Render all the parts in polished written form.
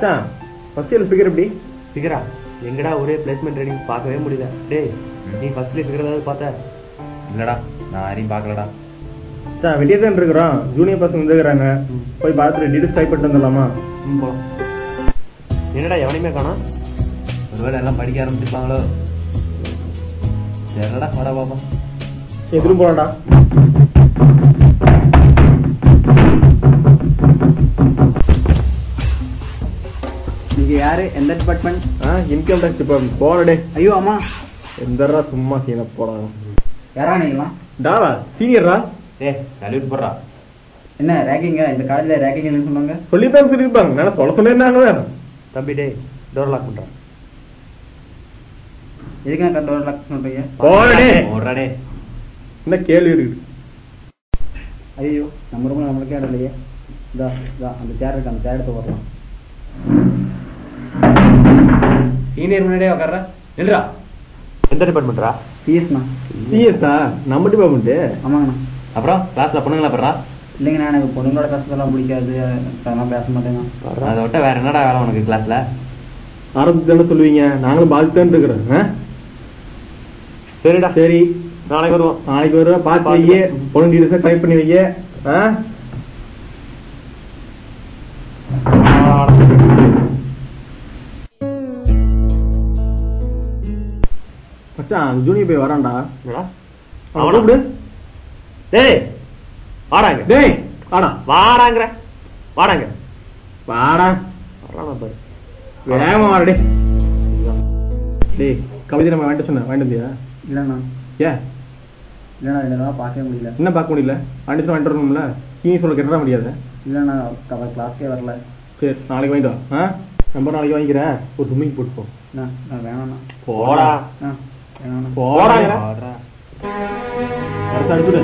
மச்சான் first year figure எப்படி? ஃபிகரா எங்கடா ஒரே பிளேஸ்மெண்ட் ட்ரைனிங் பார்க்கவே முடியல. டேய் நீ ஃபர்ஸ்ட் இயர் ஃபிகர் ஏதாவது பார்த்த? இல்லடா நான் யாரையும் பார்க்கலடா. மச்சான் வெளியே தான் இருக்கிறோம், ஜூனியர் பசங்க வந்துக்கிறாங்க, போய் பார்த்துட்டு டீடைல்ஸ் டைப் பண்ணிட்டு வந்துடலாமா? போகலாம். என்னடா எவனையுமே காணோம்? ஒருவேளை எல்லாம் படிக்க ஆரம்பிச்சிருப்பாங்களோ. சரிடா வாடா பாப்பா. எதிரும் போகலாம்டா. நீங்க யாரு? எந்த டிபார்ட்மெண்ட்? Income tax department. போடே. ஐயோ அம்மா, எந்தரா சும்மா சீன போடாங்க. யாரா நீங்களாம்? டாவா சீனியர்ரா. சல்யூட் போடுறா. என்ன ரேக்கிங்க? இந்த காலேஜ்ல ரேக்கிங் சொன்னாங்க. சொல்லிருப்பாங்க. நான் சொல்ல சொன்னேன்னாங்க. தம்பி டேய் டோர் லாக் பண்றான். எதுக்கு டோர் லாக் சொல்றீங்க? போடுறாடே. என்ன கேள்வி இருக்குது? ஐயோ நம்ம ரூம்ல நம்மளுக்கே இடம் இல்லையே. இதா அந்த சேர் இருக்கு, அந்த சேர் எடுத்து வரலாம். சீனியர் முன்னாடியே உட்கார்றா. இல்லடா. எந்த டிபார்ட்மெண்ட்ரா? சிஎஸ்ண்ணா. சிஎஸ்ஆ? நம்ம டிபார்ட்மெண்ட். ஆமாங்கண்ணா. அப்புறம் கிளாஸ்ல பொண்ணுங்களா பண்றா? இல்லைங்கண்ணா, எனக்கு பொண்ணுங்களோட பேசுறதெல்லாம் பிடிக்காது, அதெல்லாம் பேச மாட்டேங்க. அதை விட்ட வேற என்னடா வேலை உனக்கு கிளாஸ்ல? ஆரம்பிச்சு சொல்லுவீங்க, நாங்களும் பாதித்தான் இருக்கிறோம். சரிடா சரி நாளைக்கு வருவோம். நாளைக்கு வருவோம். பார்த்து வைய, பொண்ணு டீடைல்ஸ் டைப் பண்ணி வைய. மச்சான் ஜூனியர் போய் வரான்டா. அவனோட டேய் வாடாங்க. டேய் வாடா. வாடாங்கற வாடாங்க. வாடா. வரானா பாரு. வேகமா வாடா. டேய் டேய் கவிதை நம்ம வாங்கிட்டு சொன்ன வாங்கிட்டு வந்தியா? இல்லைண்ணா. ஏன் இல்லைண்ணா, இல்லைண்ணா பார்க்கவே முடியல. என்ன பார்க்க முடியல? வாங்கிட்டு வாங்கிட்டு வரணும்ல. நீ சொல்ல கெட்ட முடியாது. இல்லைண்ணா, அவர் கிளாஸ்க்கே வரல. சரி நாளைக்கு வாங்கிட்டு வா. நம்பர் நாளைக்கு வாங்கிக்கிறேன். ஒரு ஸ்விம்மிங் போட்டு நான் வேணாண்ணா. போடா வேணாண்ணா. போடாங்க. அடுத்து அடிச்சுடு.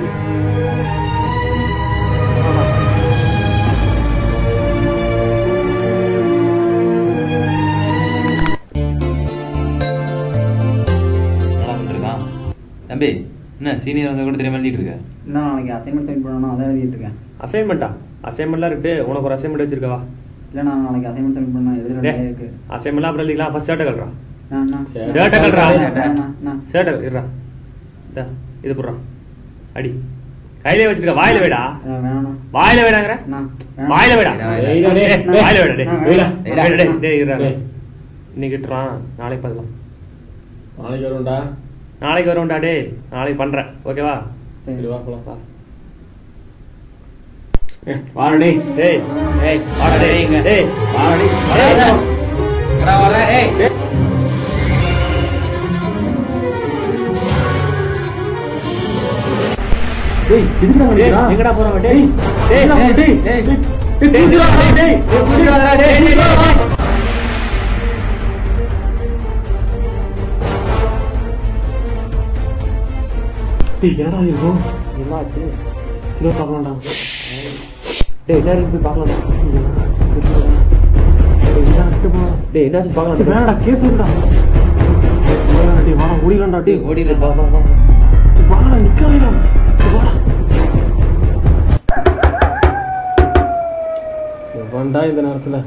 தம்பி என்ன சீனியர் வந்து கூட தெரியாம எழுதிட்டு இருக்க? என்ன நாளைக்கு அசைன்மெண்ட் சைன் பண்ணணும், அதான் எழுதிட்டு இருக்கேன். அசைன்மெண்டா? அசைன்மெண்ட்லாம் இருக்கு. உனக்கு ஒரு அசைன்மெண்ட் வச்சிருக்கவா? இல்லைண்ணா, நாளைக்கு அசைன்மெண்ட் சைன் பண்ணணும், எழுதுறேன் இருக்கு. அசைன்மெண்ட்லாம் அப்புறம் எழுதிக்கலாம். ஃபர்ஸ்ட் ஷர்ட்டை கல்றா. ஷர்ட்டை கல்றா. கல்றா. ஷர்ட்டை இருறா. இது போடுறா. அடி கையில வச்சிருக்க. வாயில வேடா. வேணாண்ணா. வாயில வேடாங்கற. வாயில வேடா. வாயில வேடா. டேய் டேய் இருடா. இன்னைக்கு இட்றான், நாளைக்கு பார்க்கலாம். நாளைக்கு வரும்டா. நாளைக்கு வரும்டா. டேய் நாளைக்கு பண்றேன். ஓகேவா? சரி வா போலாம். வா வாடா டேய். டேய் ஏய் வாடா டேய் இங்க. டேய் வாடா டேய். வாடா வாடா ஏய். டேய் இதுக்கு நான் டேய் எங்கடா போறாங்க? டேய் டேய் டேய் டேய் டேய் டேய் என்னடா இருக்கும்? என்னாச்சு? இன்னும் பார்க்கலாம்டா. டேய் என்ன இருக்கு பார்க்கலாம். டேய் என்னாச்சு பார்க்கலாம். வேணாடா கேஸ் இருக்குடா. டேய் வாடா ஓடிடலாம்டா. டேய் ஓடிடு. வா வா வா. வாடா நிக்காதடா. வாடா. எவன்டா இந்த நேரத்துல?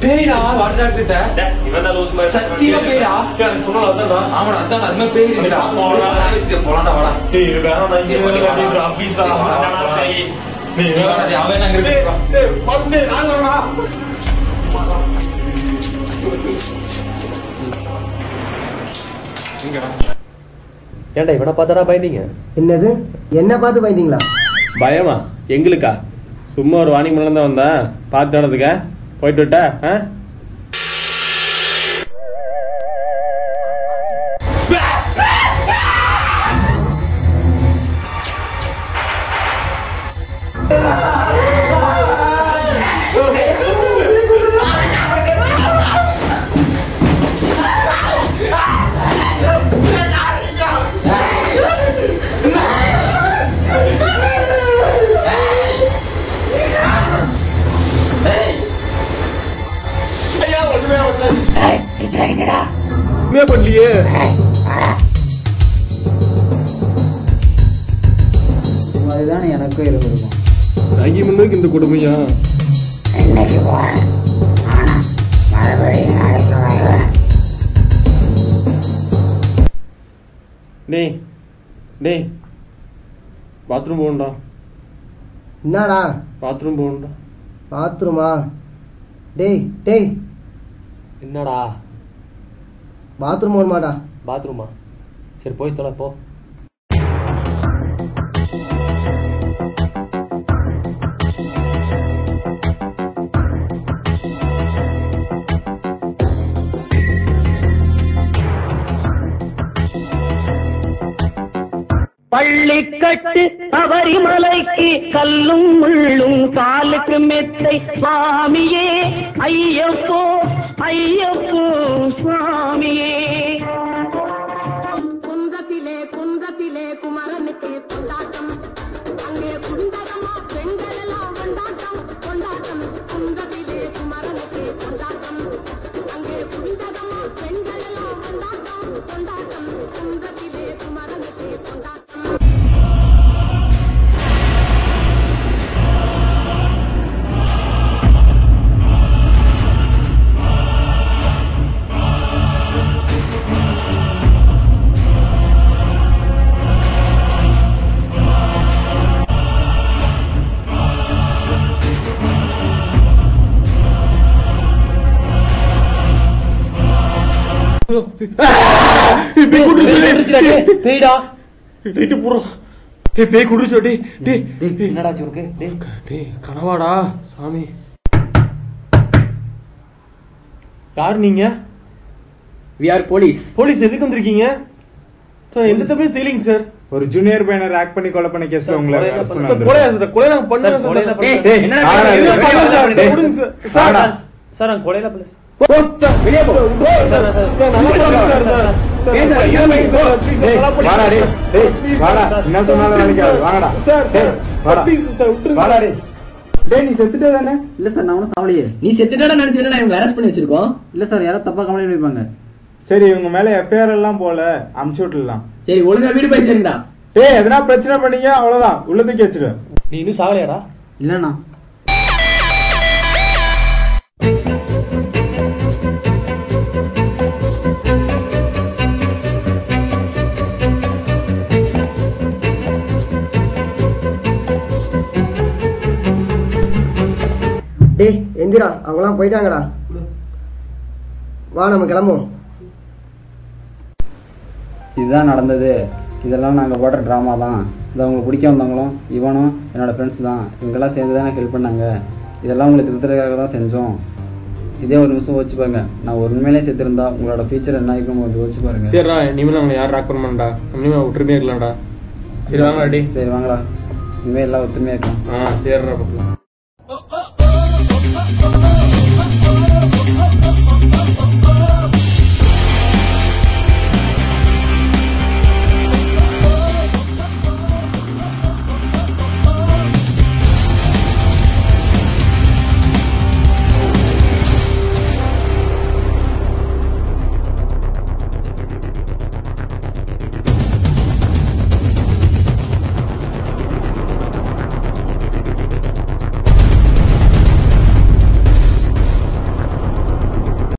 பேய்டா வாட்டர் டாக்டர் இவன்தான் லூஸ் மாதிரி. சத்தியமா பேய்டா. எனக்கு சொன்னா அதான்டா. ஆமாடா அதான் அதுமே பேய் இருக்குடா. போலாம்டா வாடா. டேய் வேணாம்டா. இங்க வந்து ஆபீஸ்ல நீ வாடா டேய். அவன் அங்க இருக்கு. டேய் வந்து நான் வரேன்டா. ஏன்டா இவனை பார்த்தாடா பயந்தீங்க? என்னது? என்ன பார்த்து பயந்தீங்களா? பயமா? எங்களுக்கா? சும்மா ஒரு வார்னிங் பண்ணல தான் வந்தேன். பார்த்து நடந்துக்க. போயிட்டு விட்டா? ஒண்ணுமே பண்ணலையே. அதுதானே எனக்கும் இருந்திருக்கும். ராகி மண்ணுக்கு இந்த கொடுமையா? டேய் டேய் பாத்ரூம் போகணும்டா. என்னடா பாத்ரூம் போகணும்டா. பாத்ரூமா? டேய் டேய் என்னடா பாத்ரூம் போகணுமாடா? பாத்ரூமா? சரி போய் தொலை போ. பள்ளிக்கட்டு சபரிமலைக்கு கல்லும் முள்ளும் காலுக்கு மெத்தை சுவாமியே ஐயப்போ ஐயப்போ சுவாமியே. குன்றத்திலே குன்றத்திலே குமரனுக்கு கொண்டாட்டம், அங்கே குண்டகமா பெண்கள் எல்லாம் கொண்டாட்டம் கொண்டாட்டம். குன்றத்திலே குமரனுக்கு கொண்டாட்டம், அங்கே குண்டகமா பெண்கள் எல்லாம் கொண்டாட்டம் கொண்டாட்டம். குன்றத்திலே குமரனுக்கு கொண்டாட்டம். பேய்டா. லைட்டு போறோம். டேய் பேய் குடிச்சோ. டேய் டேய் என்னடா உனக்கு? டேய் கனவாடா சாமி. யார் நீங்க? We are police. போலீஸ் எதுக்கு வந்திருக்கீங்க சார்? எந்த தப்பே செய்யலைங்க சார். ஒரு ஜூனியர் பையனை ஆக்ட் பண்ணி கொலை பண்ண கேஸ்ல உங்களை arrest பண்ண சார் கொலை நாங்க பண்ணல சார். டேய் என்னடா சார் விடுங்க சார். சார் சார் நான் கொலையில போலீஸ். வெளியே போ. சார் வாடா டேய். டேய் வாடா. என்ன சொன்னாலும் நினைக்காத. வாங்கடா. சார் சார் வாடா. சார் விட்டுருங்க. வாடா டேய். டேய் நீ செத்துட்டே தானே? இல்ல சார், நான் ஒன்றும் சாவலையே. நீ செத்துட்டா நினைச்சுட்டு நான் இவங்க அரெஸ்ட் பண்ணி வச்சிருக்கோம். இல்ல சார், யாரோ தப்பா கம்ப்ளைண்ட் பண்ணிப்பாங்க. சரி இவங்க மேல எஃப்ஐஆர் எல்லாம் போல அமுச்சு விட்டுலாம். சரி ஒழுங்கா வீடு போய் சேருங்கடா. டேய் எதனா பிரச்சனை பண்ணீங்க அவ்வளவுதான், உள்ள தூக்கி வச்சிருவேன். நீ இன்னும் சாவலையாடா? இல்லண்ணா. டேய் எந்திரா, அவங்களாம் போயிட்டாங்கடா. வா நம்ம கிளம்புவோம். இதுதான் நடந்தது. இதெல்லாம் நாங்கள் போடுற ட்ராமா தான். இது அவங்களுக்கு பிடிக்க வந்தவங்களும் இவனும் என்னோடய ஃப்ரெண்ட்ஸ் தான். இவங்கெல்லாம் சேர்ந்து தான் எனக்கு ஹெல்ப் பண்ணாங்க. இதெல்லாம் உங்களுக்கு திருத்துறதுக்காக தான் செஞ்சோம். இதே ஒரு நிமிஷம் யோசிச்சு பாருங்க. நான் ஒரு உண்மையிலே சேர்த்துருந்தா உங்களோட ஃபியூச்சர் என்ன ஆகிக்கும் கொஞ்சம் யோசிச்சு பாருங்க. சரிடா, இனிமேல் நாங்கள் யாரும் ராக் பண்ண மாட்டா. இனிமேல் விட்டுருமே இருக்கலாம்டா. சரி வாங்கடா. சரி வாங்கடா, இனிமேல் எல்லாம் ஒத்துமையாக இருக்கும். சரிடா.